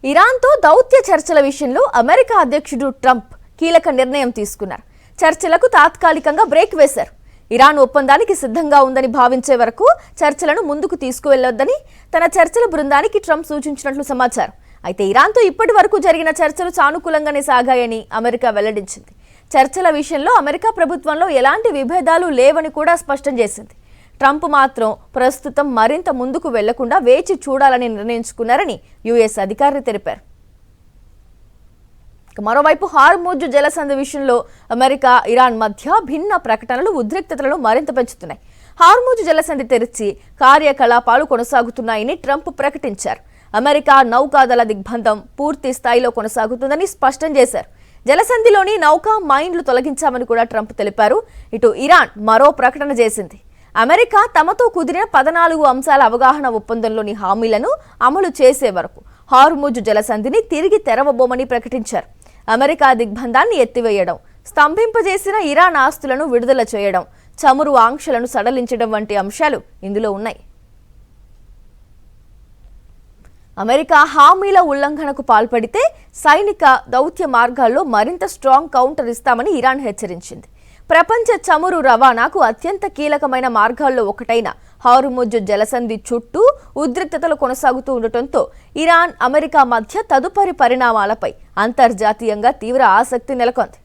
ఇరాన్తో దౌత్య చర్చల విషయంలో అమెరికా అధ్యక్షుడు ట్రంప్ కీలక నిర్ణయం తీసుకున్నారు. చర్చలకు తాత్కాలికంగా బ్రేక్ వేశారు. ఇరాన్ ఒప్పందానికి సిద్ధంగా ఉందని భావించే వరకు చర్చలను ముందుకు తీసుకువెళ్లొద్దని తన చర్చల బృందానికి ట్రంప్ సూచించినట్లు సమాచారం. అయితే ఇరాన్తో ఇప్పటి వరకు జరిగిన చర్చలు సానుకూలంగానే సాగాయని అమెరికా వెల్లడించింది. చర్చల విషయంలో అమెరికా ప్రభుత్వంలో ఎలాంటి విభేదాలు లేవని కూడా స్పష్టం చేసింది. ట్రంప్ మాత్రం ప్రస్తుతం మరింత ముందుకు వెళ్లకుండా వేచి చూడాలని నిర్ణయించుకున్నారని యుఎస్ అధికారులు తెలిపారు. మరోవైపు హార్ముజ్ జలసంధి విషయంలో అమెరికా, ఇరాన్ మధ్య భిన్న ప్రకటనలు ఉద్రిక్తతలను మరింత పెంచుతున్నాయి. హార్ముజ్ జలసంధి తెరిచి కార్యకలాపాలు కొనసాగుతున్నాయని ట్రంప్ ప్రకటించారు. అమెరికా నౌకాదళ దిగ్బంధం పూర్తి స్థాయిలో కొనసాగుతుందని స్పష్టం చేశారు. జలసంధిలోని నౌకా మైన్లు తొలగించామని కూడా ట్రంప్ తెలిపారు. ఇటు ఇరాన్ మరో ప్రకటన చేసింది. అమెరికా తమతో కుదిరిన 14 అంశాల అవగాహన ఒప్పందంలోని హామీలను అమలు చేసే వరకు హార్ముజ్ జలసంధిని తిరిగి తెరవబోమని ప్రకటించారు. అమెరికా దిగ్బంధాన్ని ఎత్తివేయడం, స్తంభింపజేసిన ఇరాన్ ఆస్తులను విడుదల చేయడం, చమురు ఆంక్షలను సడలించడం వంటి అంశాలు ఇందులో ఉన్నాయి. అమెరికా హామీల ఉల్లంఘనకు పాల్పడితే సైనిక దౌత్య మార్గాల్లో మరింత స్ట్రాంగ్ కౌంటర్ ఇస్తామని ఇరాన్ హెచ్చరించింది. ప్రపంచ చమురు రవాణాకు అత్యంత కీలకమైన మార్గాల్లో ఒకటైన హార్ముజ్ జలసంధి చుట్టూ ఉద్రిక్తతలు కొనసాగుతూ ఉండటంతో ఇరాన్, అమెరికా మధ్య తదుపరి పరిణామాలపై అంతర్జాతీయంగా తీవ్ర ఆసక్తి నెలకొంది.